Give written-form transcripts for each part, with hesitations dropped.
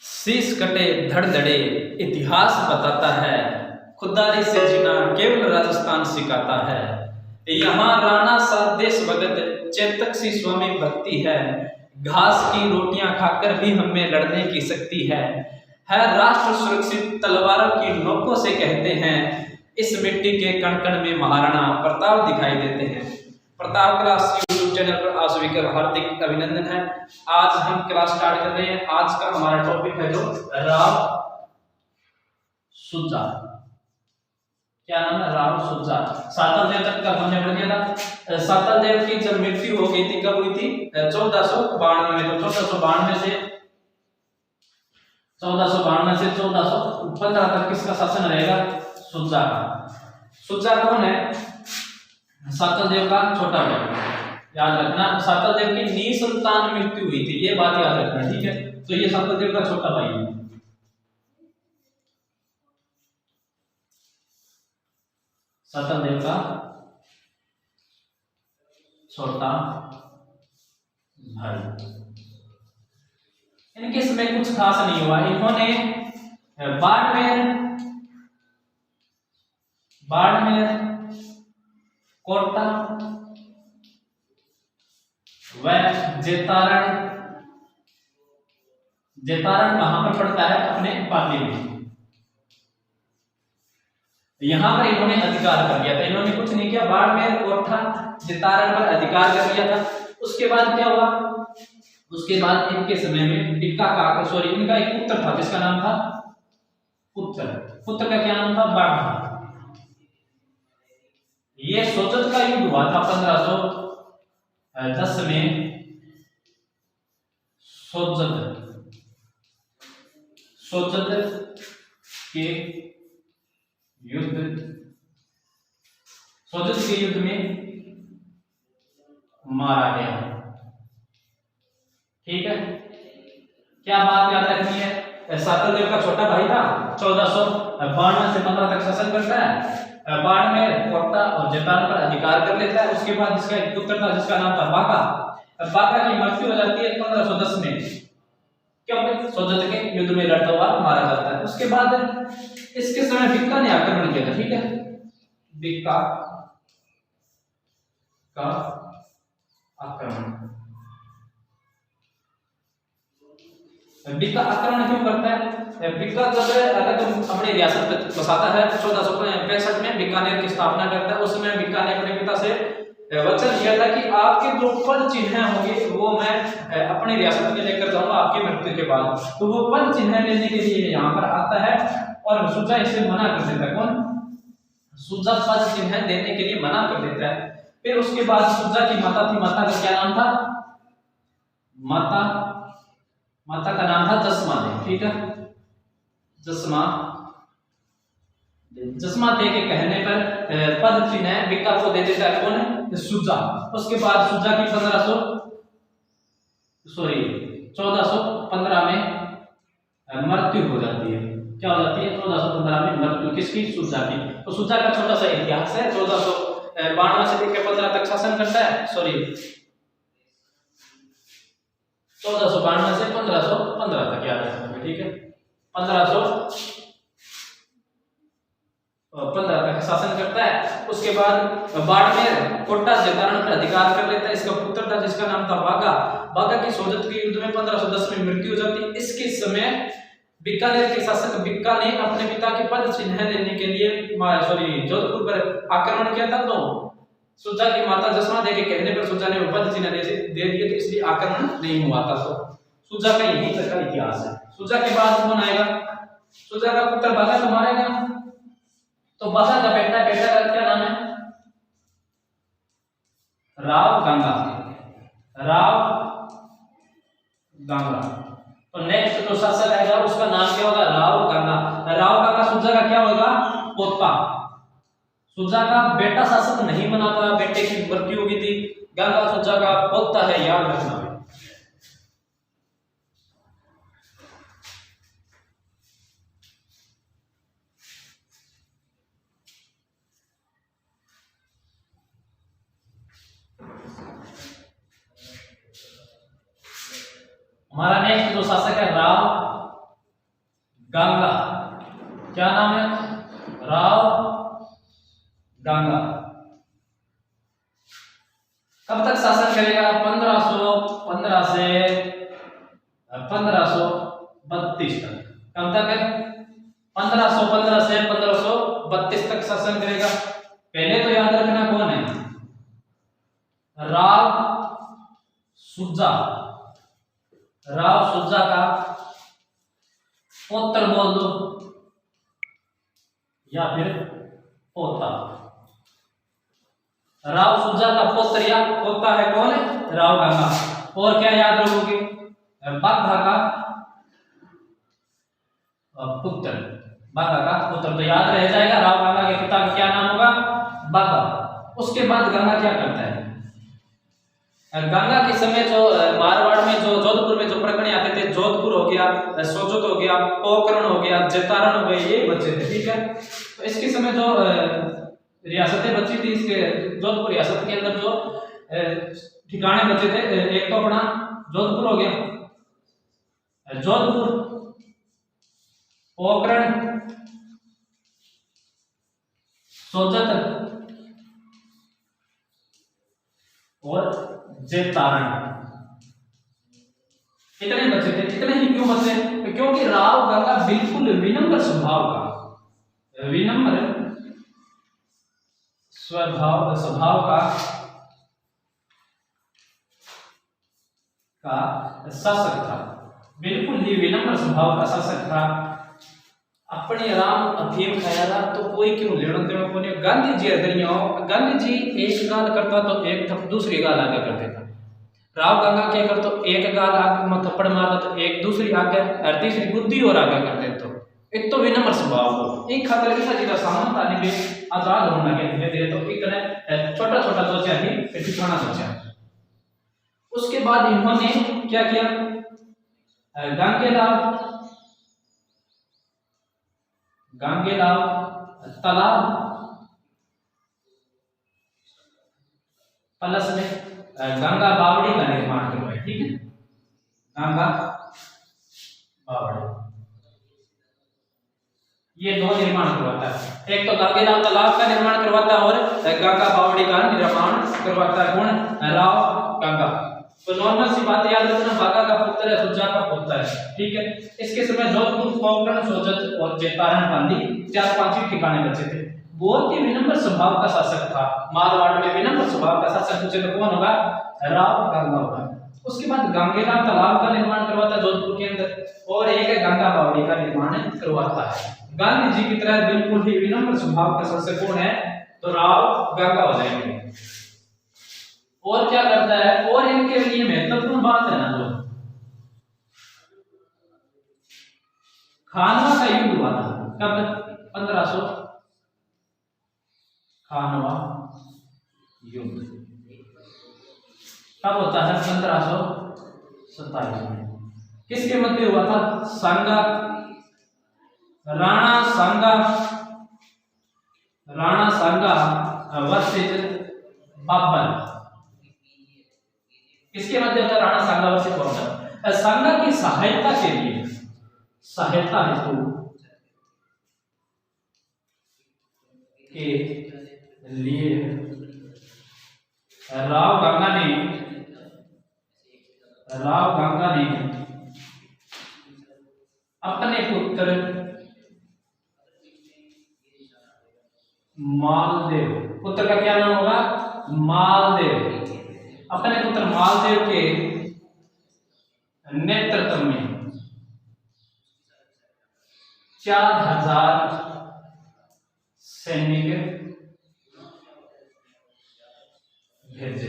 शीश कटे धड़ धड़े इतिहास बताता है, खुददारी से जीना केवल राजस्थान सिखाता है। यहाँ राणा सा देश भगत चेतक सी स्वामी भक्ति है, घास की रोटियां खाकर भी हमें लड़ने की शक्ति है राष्ट्र सुरक्षित तलवारों की नोकों से कहते हैं, इस मिट्टी के कण कण में महाराणा प्रताप दिखाई देते हैं। प्रताप क्लास यूट्यूब चैनल पर आप सभी का हार्दिक अभिनंदन है। आज हम क्लास स्टार्ट कर रहे हैं। आज का हमारा टॉपिक है जो राव सुजा। क्या नाम है? राव सुजा। सातल देव तक का हमने पढ़ लिया था। सातल देव की जब मृत्यु हो गई थी, कब हुई थी? 1492 में। तो 1492 से 1415 तक किसका शासन रहेगा? सुजा का। सुजा कौन है? सातल देव का छोटा भाई। याद रखना, सातल देव की निसंतान मृत्यु हुई थी, ये बात याद रखना, ठीक है। तो ये सातल देव का छोटा भाई है। सातल देव का छोटा भाई। इनके समय कुछ खास नहीं हुआ। इन्होंने बाड़मेर, कोटा व जेतारण कहां पर पड़ता है? अपने पाली में। यहां पर इन्होंने अधिकार कर लिया था। इन्होंने कुछ नहीं किया, बाड़मेर, कोटा, जेतारण पर अधिकार कर लिया था। उसके बाद क्या हुआ? उसके बाद इनके समय में इनका एक पुत्र था जिसका नाम था पुत्र का क्या नाम था? बाघा। ये सोजत का युद्ध हुआ था 1510 में। सोजत के युद्ध में मारा गया, ठीक है। क्या बात याद रखनी है? सातल देव का छोटा भाई था, 1492 से 15 तक शासन करता है। बाड़मेर, कोटा और जेतारण पर अधिकार कर लेता है। उसके बाद इसका एक पुत्र था जिसका नाम था बाका। बाका की मृत्यु हो जाती है 1510 में, क्योंकि सोजत के युद्ध में लड़ता हुआ मारा जाता है। उसके बाद इसके समय बिक्का ने आक्रमण किया था, ठीक है। बिक्का का आक्रमण। बिक्का आक्रमण क्यों करता है? बिक्का जब अलग अपनी रियासत बसाता है 1465 में बीकानेर की स्थापना करता है। उस समय बिक्का ने अपने पिता से वचन दिया था कि आपके जो पद चिन्ह होंगे वो मैं अपनी रियासत में लेकर जाऊंगा आपकी मृत्यु के बाद। तो वो पद चिन्ह लेने के लिए यहाँ पर आता है और सुजा इसे मना कर देता है। कौन? सुजा पद चिन्ह देने के लिए मना कर देता है। फिर उसके बाद सुजा की माता थी, माता का क्या नाम था? माता का नाम था जसमा देवी, ठीक है। जसमा दे के कहने पर पद चिन्ह बिक्का को दे देता है। कौन? सुजा। उसके बाद सुजा की 1415 में मृत्यु हो जाती है। क्या हो जाती है? 1415 में मृत्यु किसकी? सुजा की। तो सुजा का छोटा सा इतिहास है। 1492 से लेकर 15 तक शासन करता है। 1492 से 1515 तक याद रखना, ठीक है। 1515 तक शासन करता है। उसके बाद बाड़मेर, कोटा, जेतारण पर अधिकार कर लेता है। इसका पुत्र था जिसका नाम था बागा। बागा की सोजत के युद्ध में 1510 में मृत्यु हो जाती है। इसके समय बीकानेर के शासक बिक्का ने अपने पिता के पद चिन्ह लेने के लिए जोधपुर पर आक्रमण किया था। तो सुजा की माता जसमा दे के कहने पर सुजा ने पद चिन्ह दे दिए, तो इसलिए आक्रमण नहीं हुआ था। तो सुजा का यही तक का इतिहास है। सुजा के बाद कौन आएगा? सुजा का पुत्र बागा तो मारेगा। तो बागा का बेटा का क्या नाम है? राव गंगा। तो नेक्स्ट जो शासक आएगा उसका नाम क्या होगा? राव गंगा सुजा का क्या होगा? पोता। सुजा का बेटा शासक नहीं बना था, बेटे की मृत्यु हो गई थी। गंगा सुजा का पोता है, याद रखना। हमारा नेक्स्ट जो शासक है राव गंगा, क्या नाम है? राव गंगा। कब तक शासन करेगा? 1515 से 1532 तक। कब तक है? 1515 से 1532 तक शासन करेगा। पहले तो याद रखना कौन है? राव सुजा। राव सुजा का पौत्र बोल दो या फिर पोता। राव सुजा का पुत्र या पोता है कौन? राव गंगा। और क्या याद रखोगे? बाघा का पुत्र। बाघा का पुत्र तो याद रह जाएगा। राव गंगा के पिता का क्या नाम होगा? बाघा। उसके बाद गंगा क्या करता है? गंगा के समय जो मारवाड़ में जो जोधपुर में जो प्रकरण आते थे, जोधपुर हो गया, सोजत हो गया, पोकरण हो गया, जतारण हो गए, ये बचे थे। ठीक है, तो इसके समय जो रियासतें बची थी, इसके जोधपुर रियासत के अंदर जो ठिकाने बचे थे, एक तो अपना जोधपुर हो गया, जोधपुर, पोकरण, सोजत और जतारण। इतने बचे थे। इतने ही क्यों बचे? क्योंकि राव गंगा बिल्कुल विनम्र स्वभाव का, विनम्र स्वभाव का शासक था। बिल्कुल ही विनम्र स्वभाव का शासक था। अपने राम अफीम खाया था तो कोई क्यों लेना देना कोई। गांधी जी गांधी जी एक गाल करता तो एक दूसरी गाल आगे कर देता। राव गंगा क्या करता? एक गाल आगे में थप्पड़ मारता तो एक दूसरी आगे और तीसरी बुद्धि और आगे कर देता। एक तो विनम्र स्वभाव हो, एक खातर की जी का सामान आने में आजाद होना के धीरे धीरे तो एक ने छोटा छोटा सोचा ही फिर ठिकाना सोचा। उसके बाद इन्होंने क्या किया? गांगेलाव तालाब प्लस में गंगा बावड़ी का निर्माण करवाया। ठीक है, गंगा बावड़ी, ये दो निर्माण करवाता है। एक तो गांगेलाव तालाब का निर्माण करवाता है और गंगा बावड़ी का निर्माण करवाता है। कौन? राव गंगा। तो नॉर्मल सी बात याद रखना, बाघा का पुत्र है, सुजा का पुत्र है। ठीक है, इसके समय जोधपुर, पोकरण, सोजत और जतारण बांदी 4-5 ठिकाने बचे थे। बहुत ही विनम्र स्वभाव का शासक था। मारवाड़ में विनम्र स्वभाव का शासक पूछे तो कौन होगा? राव गंगा होगा। उसके बाद गांगेलाव तालाब का निर्माण करवाता है जोधपुर के अंदर और एक है गंगा बावड़ी का निर्माण करवाता है। गांधी जी की तरह बिल्कुल ही विनम्र स्वभाव का शासक कौन है? तो राव गंगा हो जाएंगे। और क्या करता है? और इनके लिए महत्वपूर्ण बात है ना, जो खानवा का युद्ध हुआ था। कब? 1500 खानवा युद्ध कब होता है? 1527 में। किसके मध्य हुआ था? सांगा, राणा सांगा वर्सेस बाबर। किसके मध्य होता? राणा सांगा वर्सेस बाबर। सांगा की सहायता के लिए, सहायता हेतु के लिए राव गंगा ने अपने पुत्र मालदेव, पुत्र का क्या नाम होगा? मालदेव। अपने पुत्र मालदेव के नेतृत्व में 4000 सैनिक भेजे।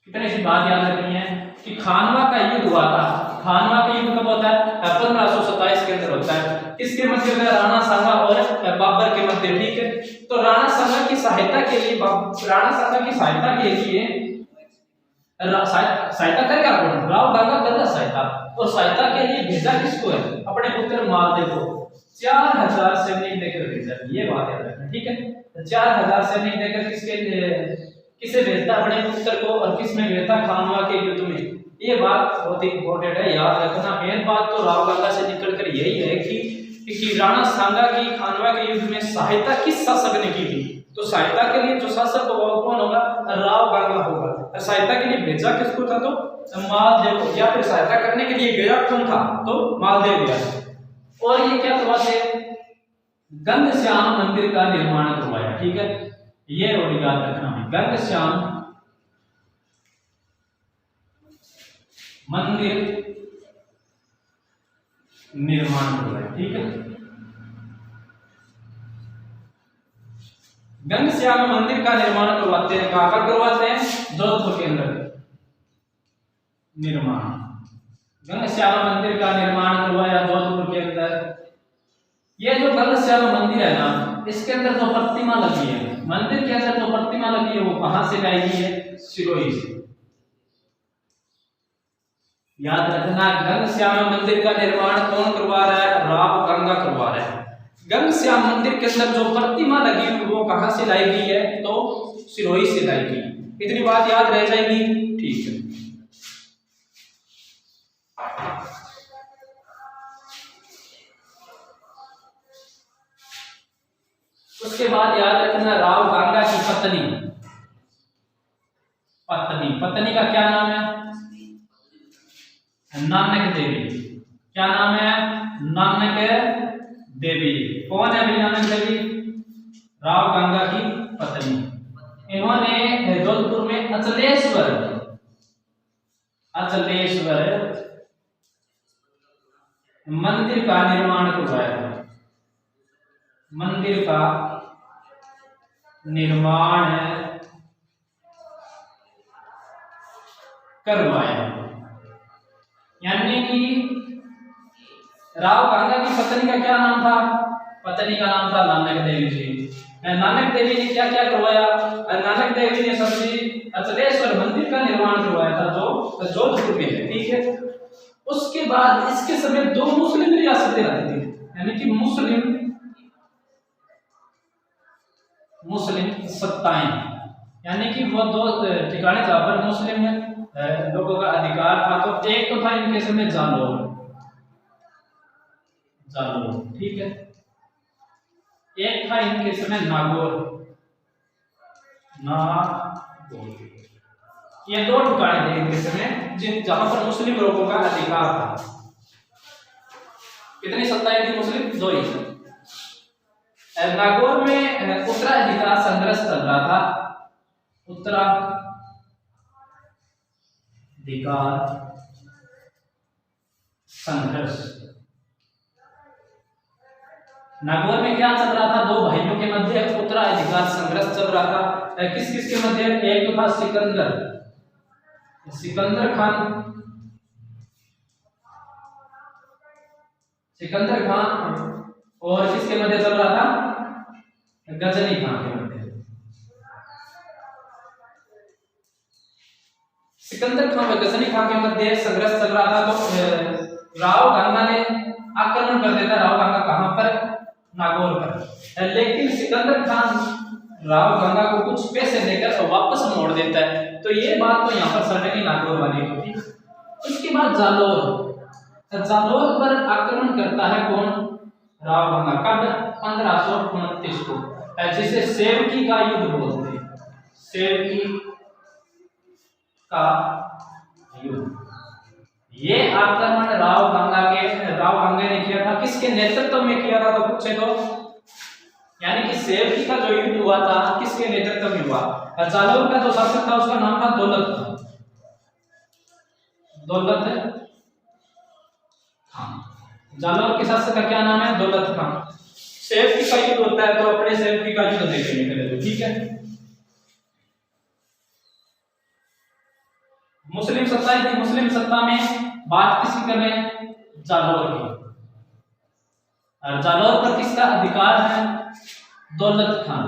कितने सी बात याद रखनी है कि खानवा का युद्ध हुआ था। खानवा का युद्ध कब होता है? 1527 के अंदर होता है। किसके मध्य होता है? राणा सांगा और बाबर के मध्य। ठीक है, तो राणा सांगा की सहायता के लिए सहायता करेगा कौन? राव गंगा करेगा सहायता। और सहायता के लिए भेजा किसको है? अपने पुत्र मालदेव को 4000 सैनिक देकर भेजा। ये बात याद रखना। ठीक है, 4000 सैनिक देकर किसे भेजता? अपने पुत्र को। और किस में भेजता? खानवा के युद्ध में। ये बात बहुत ही इंपॉर्टेंट है, याद रखना। मेन बात तो राव गंगा से निकल कर यही है कि राणा सांगा की खानवा के युद्ध में सहायता किस शासक ने की थी। तो सहायता के लिए जो शासक होगा वो कौन होगा, राव गांगा होगा। और सहायता के लिए भेजा किसको था, तो मालदेव को, या फिर सहायता करने के लिए गया कौन था, तो मालदेव गया। और ये क्या हुआ थे, गंगश्याम मंदिर का निर्माण करवाया। ठीक है, ये और याद रखना है, गंगश्याम मंदिर निर्माण करवाया। ठीक है, गंगश्याम मंदिर का निर्माण करवाते हैं, कहां पर करवाते हैं, जोधपुर के अंदर निर्माण। गंगश्याम मंदिर का निर्माण करवाया जोधपुर के अंदर। ये जो गंगश्याम मंदिर है ना, इसके अंदर जो प्रतिमा लगी है, मंदिर के अंदर जो प्रतिमा लगी है वो कहां से लाई गई है, सिरोही से। याद रखना, गंगश्याम मंदिर का निर्माण कौन करवा रहा है, राव गंगा करवा रहा है। गंगश्याम मंदिर के अंदर जो प्रतिमा लगी हुई वो कहां से लाई गई है, तो सिरोही से लाई गई। इतनी बात याद रह जाएगी। ठीक है, उसके बाद याद रखना, राव गंगा की पत्नी, पत्नी का क्या नाम है, नानक देवी। क्या नाम है, नानक देवी। कौन है अभी नानक देवी, राव गंगा की पत्नी। इन्होंने जोधपुर में अचलेश्वर मंदिर का निर्माण करवाया था। मंदिर का निर्माण करवाया, यानी कि राव गंगा की पत्नी का क्या नाम था, पत्नी का नाम था नानक देवी जी। नानक देवी ने क्या क्या करवाया, नानक देवी ने सबसे अचलेश्वर मंदिर का निर्माण करवाया था जो जोधपुर में है। ठीक है, उसके बाद इसके समय दो मुस्लिम रियासतें रहती थी, यानी कि मुस्लिम सत्ताएं, यानी कि वो दो ठिकाने जहां पर मुस्लिम लोगों का अधिकार था। तो एक तो था इनके समय जालौर। ठीक है, एक था इनके समय नागौर। ये दो ठिकाने थे इनके समय जहां पर मुस्लिम लोगों का अधिकार था। कितनी सत्ताएं थी मुस्लिम, दो ही। नागौर में उत्तराधिकार संघर्ष चल रहा था, उत्तराधिकार संघर्ष। नागौर में क्या चल रहा था, दो भाइयों के मध्य उत्तराधिकार संघर्ष चल रहा था। किस किस के मध्य, एक तो था सिकंदर खान और किसके मध्य चल रहा था, गजनी खान के मध्य। सिकंदर खान और गजनी खान के मध्य संघर्ष चल रहा था। तो राव गंगा ने आक्रमण कर देता। राव गंगा कहां पर, नागौर पर। लेकिन सिकंदर खान राव गंगा को कुछ पैसे देकर वापस मोड़ देता है। तो ये बात तो यहाँ पर सर्टेनली नागौर वाली होती। उसके बाद जालौर पर आक्रमण करता है कौन, राव गंगा। कब, 1529 को, जिसे सेवकी का युद्ध बोलते हैं, सेवकी का युद्ध। ये आक्रमण राव गंगा ने किया था। किसके नेतृत्व में किया था, तो पूछे तो, यानी कि सेवकी का जो युद्ध हुआ था किसके नेतृत्व में हुआ। जालौर का जो शासक था उसका नाम था दौलत खान। जालौर के शासक का क्या नाम है, दौलत खान। सेवकी का युद्ध होता है तो अपने सेवकी का युद्ध देखेंगे पहले तो। ठीक है, मुस्लिम सत्ता थी। मुस्लिम सत्ता में बात किसकी कर रहे हैं, जालौर की। और जालौर पर किसका अधिकार है, दौलत खान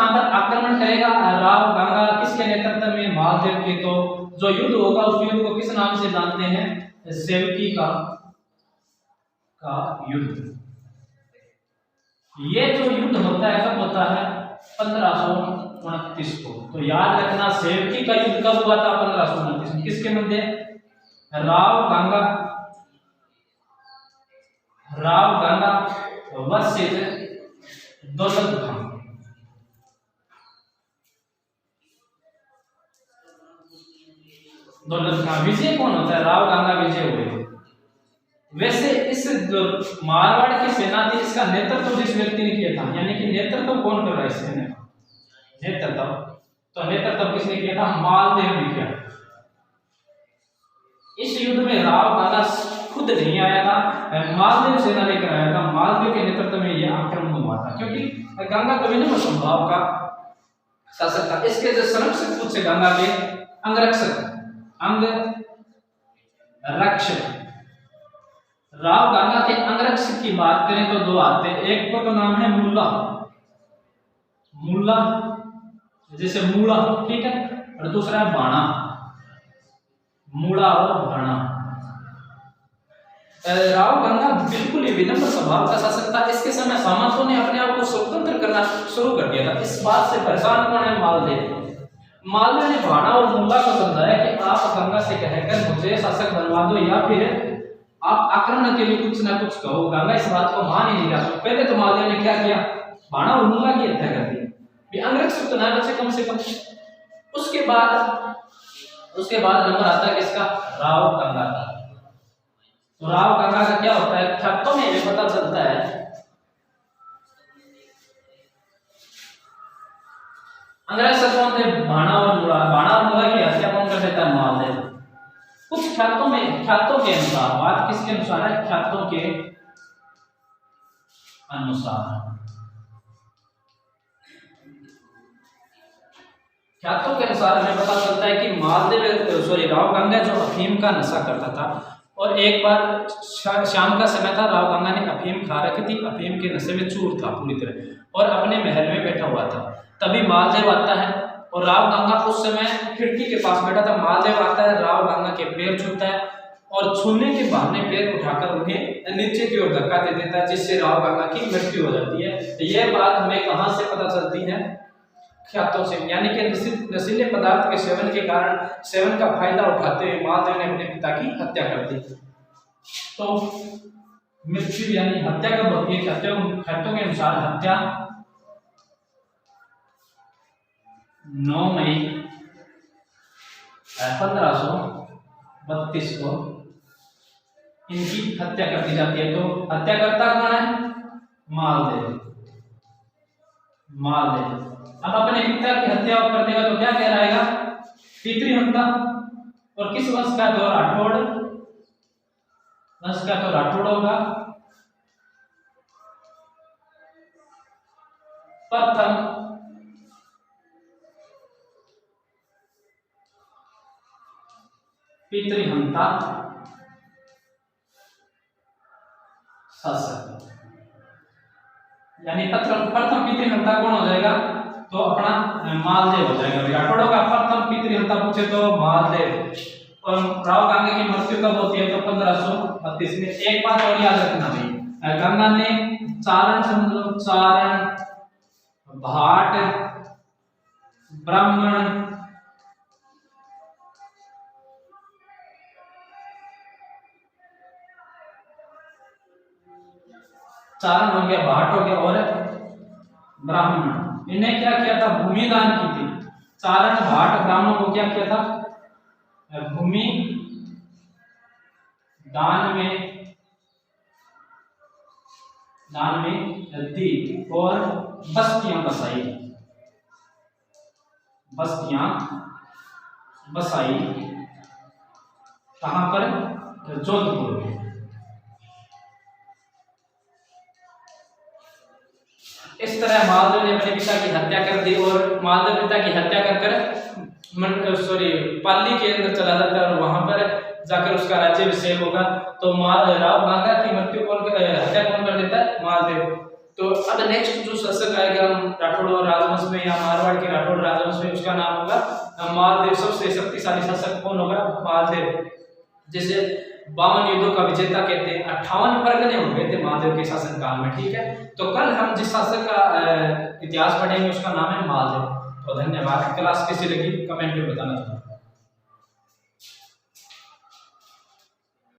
पर आक्रमण करेगा। राव गंगा किसके नेतृत्व में, मालदेव के। तो जो युद्ध होगा उस युद्ध को किस नाम से जानते हैं, सेवकी का युद्ध। ये जो युद्ध होता है कब होता है, 1529 1529 को। तो याद रखना सेवकी का युद्ध कब हुआ था? 1529 में। किसके मध्य? राव गंगा वर्सेस दौलत खान। दौलत खान विजय कौन होता है? राव गंगा विजय हुए। वैसे इस मारवाड़ की सेना थी, इसका नेतृत्व जिस व्यक्ति ने किया था, यानी कि नेतृत्व कौन कर रहा है इस सेना का? नेतृत्व किसने किया था? मालदेव ने किया। इस युद्ध में राव गंगा खुद नहीं आया था, मालदेव सेना लेकर आया था। मालदेव के नेतृत्व में यह आक्रमण हुआ था, क्योंकि गंगा कभी नहीं संभाव का शासक था। इसके जो संरक्षक पूछ से गंगा के अंगरक्षक राव गंगा के अंगरक्षक की बात करें तो दो आते हैं। एक को तो नाम है मुल्ला जैसे मूला, ठीक है, और दूसरा है बाणा, मूड़ा और बाणा। राव गंगा बिल्कुल ही विनम्र स्वभाव का शासक था। इसके समय सामंतों ने अपने आप को स्वतंत्र करना शुरू कर दिया था। इस बात से परेशान कौन है? मालदेव ने बाणा और मुल्ला को समझाया कि आप गंगा से कहकर मुझे शासक बनवा दो, या फिर आप आक्रमण के लिए कुछ ना कुछ कहो। गंगा इस बात को मान ही नहीं रहा। पहले तो मालदेव ने क्या किया? बाणा और मुल्ला की हत्या कर दी। अंग्रेज तो ना बचे कम से कम। उसके बाद नंबर आता है किसका? राव गंगा का। तो राव गंगा का क्या होता है? खतों में भी पता चलता है अंग्रेज कौन थे? बाणा और मुल्ला की हत्या कौन कर देता है? मालदेव। कुछ ख्यातों के अनुसार, बात किसके अनुसार है? ख्यातों के अनुसार हमें पता चलता है कि राव गंगा जो अफीम का नशा करता था, और एक बार शाम का समय था, राव गंगा ने अफीम खा रखी थी, अफीम के नशे में चूर था पूरी तरह, और अपने महल में बैठा हुआ था। तभी मालदेव आता है, और राव गंगा उस समय खिड़की के पास बैठा था। मालदेव आता है, राव गंगा के पैर छूता है, और छूने के बहाने पैर उठाकर उन्हें नीचे की ओर धक्का दे देता है, जिससे राव गंगा की मृत्यु हो जाती है। तो यह बात हमें कहां से पता चलती है? ख्यातों से, यानी कि नशीले पदार्थ के सेवन के कारण, सेवन का फायदा उठाते हुए मालदेव ने अपने पिता की हत्या कर दी। तो मृत्यु यानी हत्या कब होती है? ख्यातों के अनुसार हत्या 9 मई 1532 को इनकी हत्या कर दी जाती है। तो हत्याकर्ता कौन है? मालदेव। अब अपने पिता की हत्या कर देगा तो क्या कहलाएगा? पितृहत्या। और किस वंश का? तो राठौड़ वंश का, तो राठौड़ होगा। प्रथम पितृहंता शासक, यानी प्रथम पितृहंता कौन हो जाएगा? तो अपना मालदेव हो जाएगा। राठौड़ों का प्रथम पितृहंता पूछे तो मालदेव। और राव गंगा की मृत्यु कब होती है? तो 1532 में। एक बात और याद रखना भाई, गंगा ने चारण, भाट, ब्राह्मण, चारण हो गया, भाट हो गया, और ब्राह्मण, इन्हें क्या किया था? भूमि दान की थी। चारण, भाट, ब्राह्मण को क्या किया था? भूमि दान में दी, और बस्तियां बसाई कहां पर? जोधपुर में। इस तरह मालदेव ने अपने पिता की हत्या कर दी, और मालदेव पिता की हत्या कर पाली के अंदर चला जाता है, और वहां पर जाकर उसका राज्याभिषेक होगा। तो राव गंगा की हत्या कौन कर देता है? मालदेव। तो अब नेक्स्ट जो शासक आएगा राठौड़ राजवंश में या मारवाड़ के राठौड़ राजवंश में, उसका नाम होगा मालदेव। सबसे शक्तिशाली शासक कौन होगा? मालदेव। जैसे 52 युद्धों का विजेता कहते हैं, 58 परगने हो गए थे मालदेव के शासन काल में, ठीक है। तो कल हम जिस शासक का इतिहास पढ़ेंगे उसका नाम है मालदेव। तो धन्यवाद। क्लास कैसी लगी कमेंट में बताना।